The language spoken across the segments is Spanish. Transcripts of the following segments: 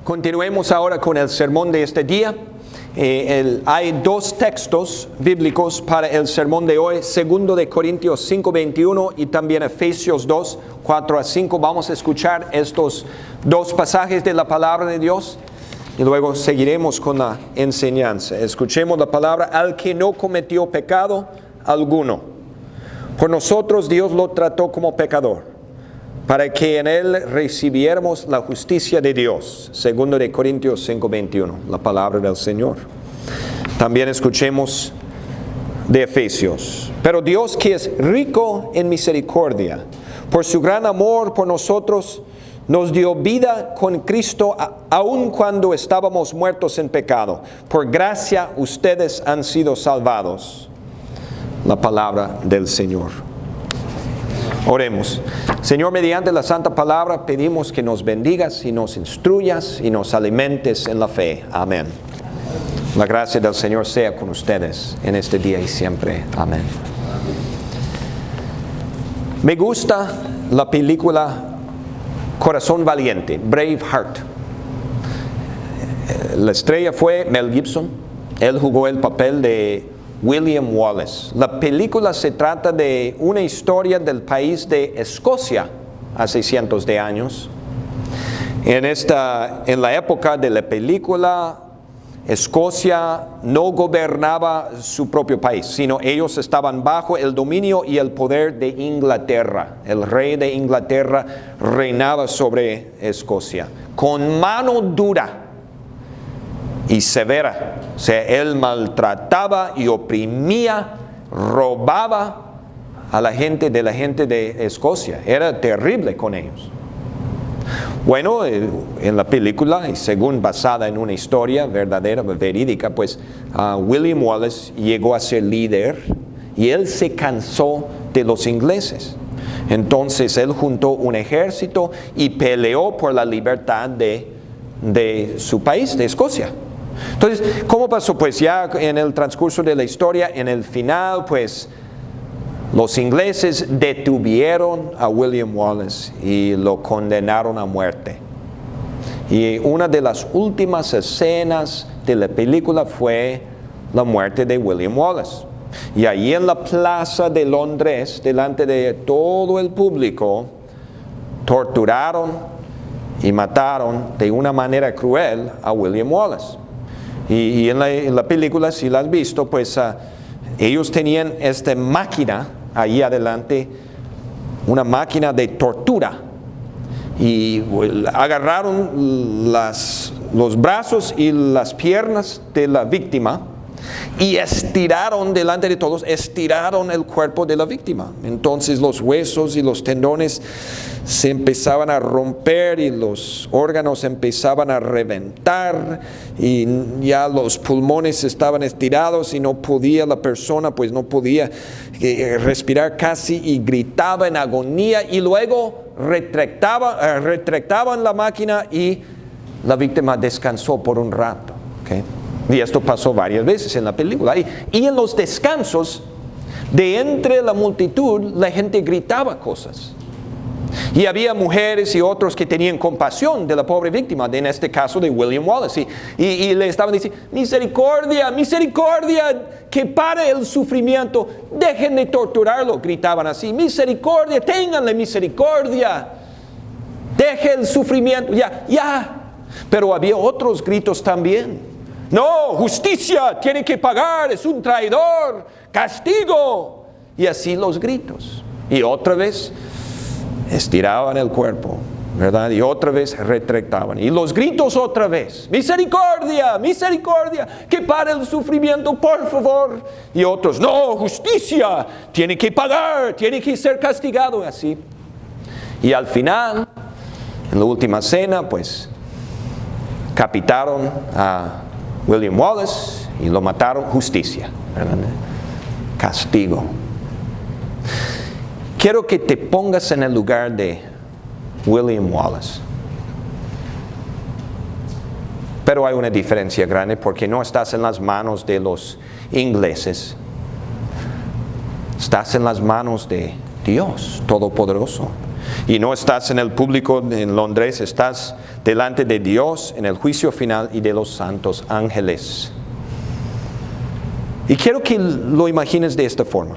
Continuemos ahora con el sermón de este día. Hay dos textos bíblicos para el sermón de hoy, 2 de Corintios 5:21 y también Efesios 2, 4 a 5. Vamos a escuchar estos dos pasajes de la palabra de Dios y luego seguiremos con la enseñanza. Escuchemos la palabra: al que no cometió pecado alguno, por nosotros Dios lo trató como pecador, para que en él recibiéramos la justicia de Dios. 2 de Corintios 5:21, la palabra del Señor. También escuchemos de Efesios. Pero Dios, que es rico en misericordia, por su gran amor por nosotros, nos dio vida con Cristo aun cuando estábamos muertos en pecado. Por gracia ustedes han sido salvados. La palabra del Señor. Oremos. Señor, mediante la santa palabra pedimos que nos bendigas y nos instruyas y nos alimentes en la fe. Amén. La gracia del Señor sea con ustedes en este día y siempre. Amén. Me gusta la película Corazón Valiente, Braveheart. La estrella fue Mel Gibson. Él jugó el papel de William Wallace. La película se trata de una historia del país de Escocia hace cientos de años. En la época de la película, Escocia no gobernaba su propio país, sino ellos estaban bajo el dominio y el poder de Inglaterra. El rey de Inglaterra reinaba sobre Escocia con mano dura y severa. O sea, él maltrataba y oprimía, robaba a la gente de Escocia. Era terrible con ellos. Bueno, en la película, y según basada en una historia verdadera, verídica, pues William Wallace llegó a ser líder y él se cansó de los ingleses. Entonces él juntó un ejército y peleó por la libertad de su país, de Escocia. Entonces, ¿cómo pasó? Pues ya en el transcurso de la historia, en el final, pues los ingleses detuvieron a William Wallace y lo condenaron a muerte. Y una de las últimas escenas de la película fue la muerte de William Wallace. Y allí en la plaza de Londres, delante de todo el público, torturaron y mataron de una manera cruel a William Wallace. Y en la película, si la has visto, pues ellos tenían esta máquina ahí adelante, una máquina de tortura. Y agarraron los brazos y las piernas de la víctima y estiraron delante de todos, estiraron el cuerpo de la víctima. Entonces los huesos y los tendones se empezaban a romper y los órganos empezaban a reventar y ya los pulmones estaban estirados y no podía la persona, pues no podía respirar casi y gritaba en agonía, y luego retractaban la máquina y la víctima descansó por un rato. ¿Okay? Y esto pasó varias veces en la película. Y en los descansos, de entre la multitud, la gente gritaba cosas. Y había mujeres y otros que tenían compasión de la pobre víctima, en este caso de William Wallace. Y le estaban diciendo: misericordia, misericordia, que pare el sufrimiento, dejen de torturarlo. Gritaban así: misericordia, ténganle misericordia, deje el sufrimiento, ya. Pero había otros gritos también. No, justicia, tiene que pagar, es un traidor, castigo. Y así los gritos. Y otra vez estiraban el cuerpo, ¿verdad? Y otra vez retractaban. Y los gritos otra vez: misericordia, misericordia, que pare el sufrimiento, por favor. Y otros: no, justicia, tiene que pagar, tiene que ser castigado. Así. Y al final, en la última cena, pues capitaron a William Wallace y lo mataron. Justicia, ¿verdad? Castigo. Quiero que te pongas en el lugar de William Wallace. Pero hay una diferencia grande, porque no estás en las manos de los ingleses. Estás en las manos de Dios Todopoderoso. Y no estás en el público en Londres, estás delante de Dios en el juicio final y de los santos ángeles. Y quiero que lo imagines de esta forma.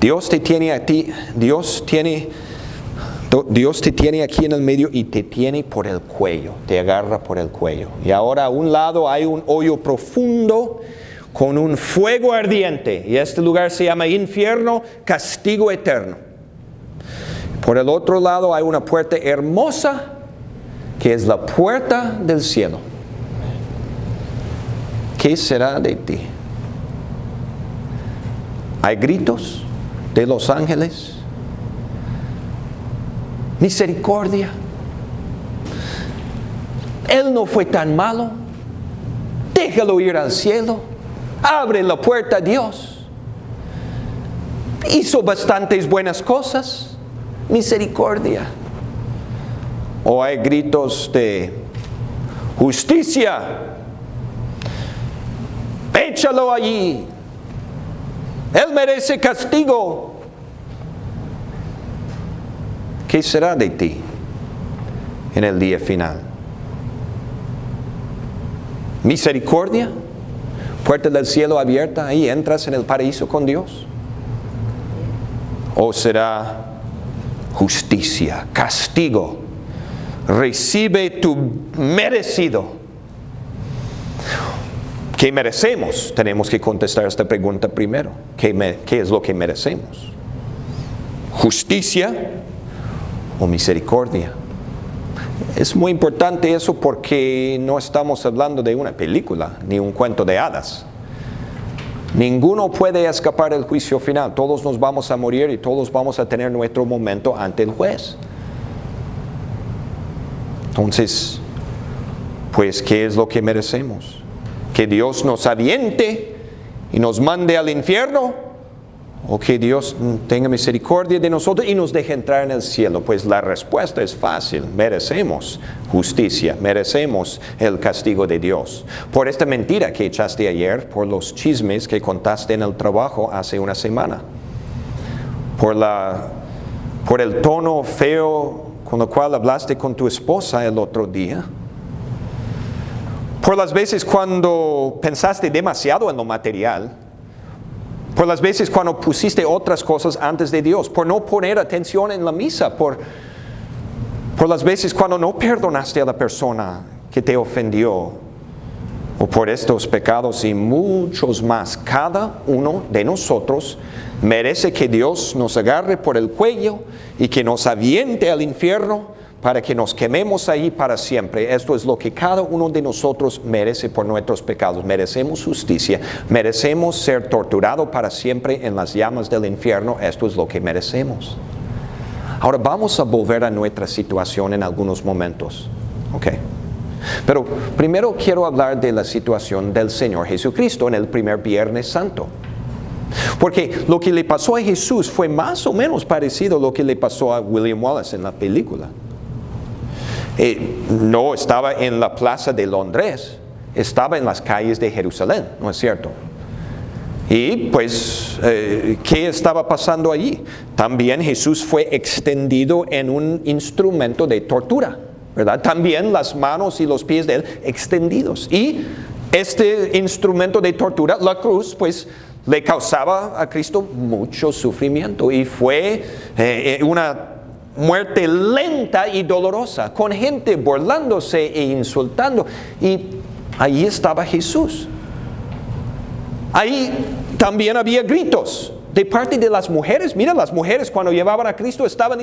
Dios te tiene a ti, Dios te tiene aquí en el medio y te tiene por el cuello, te agarra por el cuello. Y ahora a un lado hay un hoyo profundo con un fuego ardiente. Y este lugar se llama infierno, castigo eterno. Por el otro lado hay una puerta hermosa que es la puerta del cielo. ¿Qué será de ti? Hay gritos de los ángeles. Misericordia. Él no fue tan malo. Déjalo ir al cielo. Abre la puerta a Dios. Hizo bastantes buenas cosas. Misericordia. O hay gritos de justicia. Échalo allí. Él merece castigo. ¿Qué será de ti en el día final? Misericordia, puerta del cielo abierta, ahí entras en el paraíso con Dios. ¿O será justicia, castigo? Recibe tu merecido. ¿Qué merecemos? Tenemos que contestar esta pregunta primero. ¿Qué es lo que merecemos? ¿Justicia o misericordia? Es muy importante eso porque no estamos hablando de una película ni un cuento de hadas. Ninguno puede escapar del juicio final. Todos nos vamos a morir y todos vamos a tener nuestro momento ante el juez. Entonces, pues, ¿qué es lo que merecemos? ¿Que Dios nos aviente y nos mande al infierno? ¿O que Dios tenga misericordia de nosotros y nos deje entrar en el cielo? Pues la respuesta es fácil. Merecemos justicia, merecemos el castigo de Dios. Por esta mentira que echaste ayer, por los chismes que contaste en el trabajo hace una semana, por el tono feo con el cual hablaste con tu esposa el otro día, por las veces cuando pensaste demasiado en lo material, por las veces cuando pusiste otras cosas antes de Dios, por no poner atención en la misa, por las veces cuando no perdonaste a la persona que te ofendió, o por estos pecados y muchos más. Cada uno de nosotros merece que Dios nos agarre por el cuello y que nos aviente al infierno para que nos quememos ahí para siempre. Esto es lo que cada uno de nosotros merece por nuestros pecados. Merecemos justicia, merecemos ser torturados para siempre en las llamas del infierno. Esto es lo que merecemos. Ahora vamos a volver a nuestra situación en algunos momentos. ¿Ok? Pero primero quiero hablar de la situación del Señor Jesucristo en el primer Viernes Santo. Porque lo que le pasó a Jesús fue más o menos parecido a lo que le pasó a William Wallace en la película. No estaba en la plaza de Londres, estaba en las calles de Jerusalén, ¿no es cierto? Y pues, ¿qué estaba pasando allí? También Jesús fue extendido en un instrumento de tortura, ¿verdad? También las manos y los pies de él extendidos. Y este instrumento de tortura, la cruz, pues le causaba a Cristo mucho sufrimiento y fue una muerte lenta y dolorosa, con gente burlándose e insultando. Y ahí estaba Jesús. Ahí también había gritos de parte de las mujeres. Mira, las mujeres cuando llevaban a Cristo estaban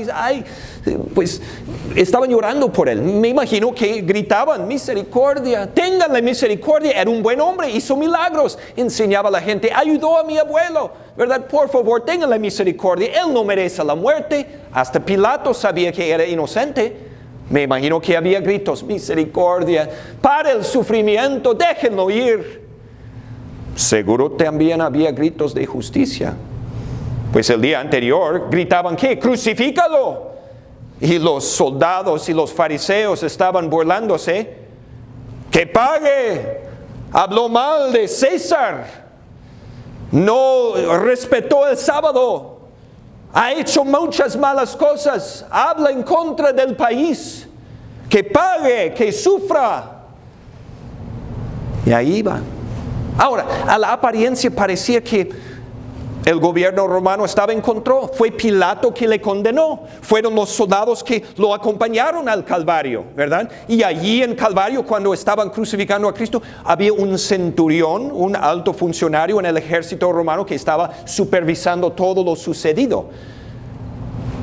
llorando por él. Me imagino que gritaban: misericordia, ténganle misericordia. Era un buen hombre, hizo milagros, enseñaba a la gente, ayudó a mi abuelo, ¿verdad? Por favor, ténganle misericordia, él no merece la muerte. Hasta Pilato sabía que era inocente. Me imagino que había gritos: misericordia, para el sufrimiento, déjenlo ir. Seguro también había gritos de justicia. Pues el día anterior gritaban, ¿qué? ¡Crucifícalo! Y los soldados y los fariseos estaban burlándose. ¡Que pague! Habló mal de César. No respetó el sábado. ha hecho muchas malas cosas, habla en contra del país, que pague, que sufra. Y ahí va. Ahora, a la apariencia parecía que el gobierno romano estaba en control. Fue Pilato que le condenó. Fueron los soldados que lo acompañaron al Calvario, ¿verdad? Y allí en Calvario, cuando estaban crucificando a Cristo, había un centurión, un alto funcionario en el ejército romano que estaba supervisando todo lo sucedido.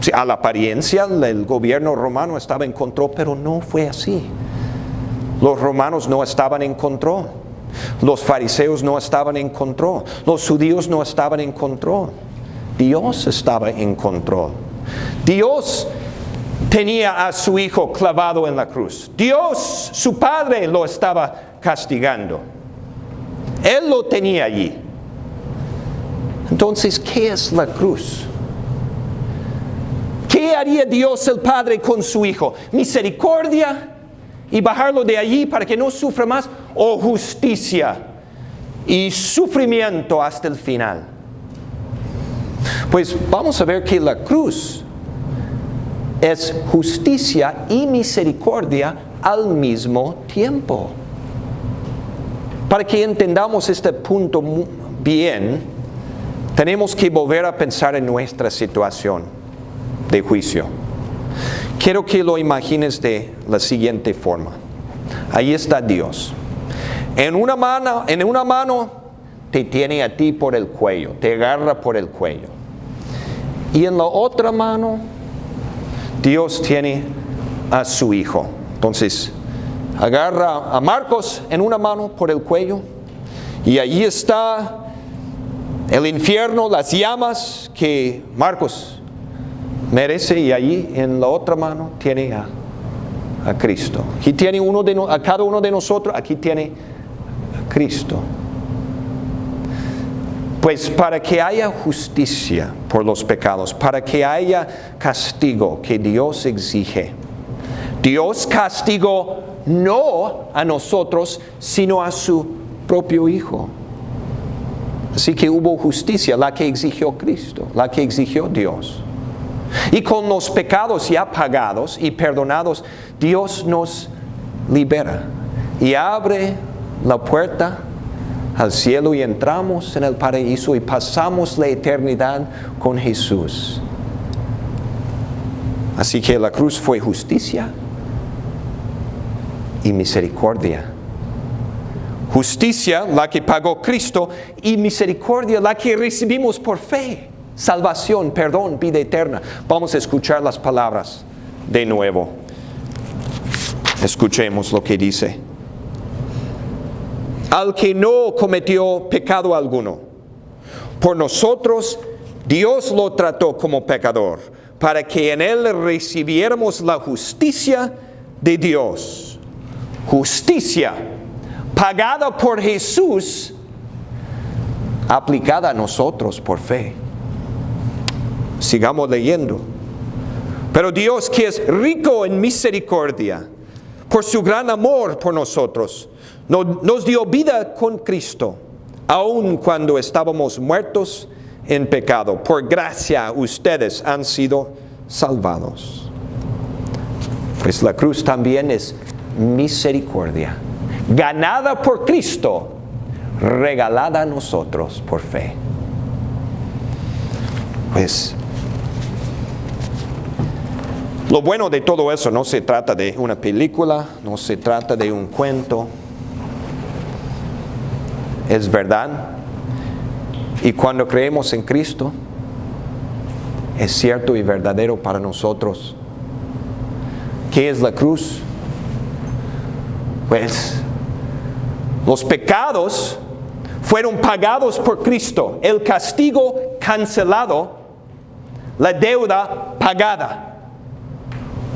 Sí, a la apariencia, el gobierno romano estaba en control, pero no fue así. Los romanos no estaban en control. Los fariseos no estaban en control. Los judíos no estaban en control. Dios estaba en control. Dios tenía a su hijo clavado en la cruz. Dios, su padre, lo estaba castigando. Él lo tenía allí. Entonces, ¿qué es la cruz? ¿Qué haría Dios el Padre con su hijo? ¿Misericordia y bajarlo de allí para que no sufra más, o justicia y sufrimiento hasta el final? Pues vamos a ver que la cruz es justicia y misericordia al mismo tiempo. Para que entendamos este punto bien, tenemos que volver a pensar en nuestra situación de juicio. Quiero que lo imagines de la siguiente forma. Ahí está Dios. En una mano te tiene a ti por el cuello, te agarra por el cuello. Y en la otra mano, Dios tiene a su hijo. Entonces, agarra a Marcos en una mano por el cuello. Y allí está el infierno, las llamas que Marcos merece, y allí en la otra mano tiene a Cristo. Aquí tiene a cada uno de nosotros, aquí tiene a Cristo. Pues para que haya justicia por los pecados, para que haya castigo que Dios exige, Dios castigó no a nosotros, sino a su propio Hijo. Así que hubo justicia, la que exigió Cristo, la que exigió Dios. Y con los pecados ya pagados y perdonados, Dios nos libera y abre la puerta al cielo, y entramos en el paraíso y pasamos la eternidad con Jesús. Así que la cruz fue justicia y misericordia. Justicia, la que pagó Cristo, y misericordia, la que recibimos por fe. Salvación, perdón, vida eterna. Vamos a escuchar las palabras de nuevo. Escuchemos lo que dice. Al que no cometió pecado alguno, por nosotros Dios lo trató como pecador, para que en él recibiéramos la justicia de Dios. Justicia pagada por Jesús, aplicada a nosotros por fe. Sigamos leyendo. Pero Dios, que es rico en misericordia, por su gran amor por nosotros, nos dio vida con Cristo, aun cuando estábamos muertos en pecado. Por gracia ustedes han sido salvados. Pues la cruz también es misericordia, ganada por Cristo, regalada a nosotros por fe. Pues lo bueno de todo eso, no se trata de una película, no se trata de un cuento. Es verdad. Y cuando creemos en Cristo, es cierto y verdadero para nosotros. ¿Qué es la cruz? Pues los pecados fueron pagados por Cristo, el castigo cancelado, la deuda pagada.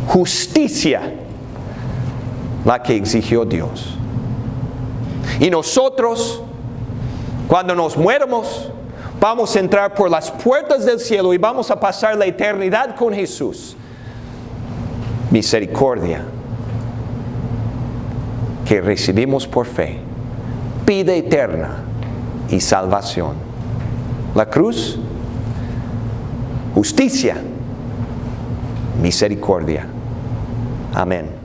Justicia, la que exigió Dios. Y nosotros, cuando nos mueramos, vamos a entrar por las puertas del cielo y vamos a pasar la eternidad con Jesús. Misericordia que recibimos por fe, vida eterna y salvación. La cruz justicia, misericordia. Amén.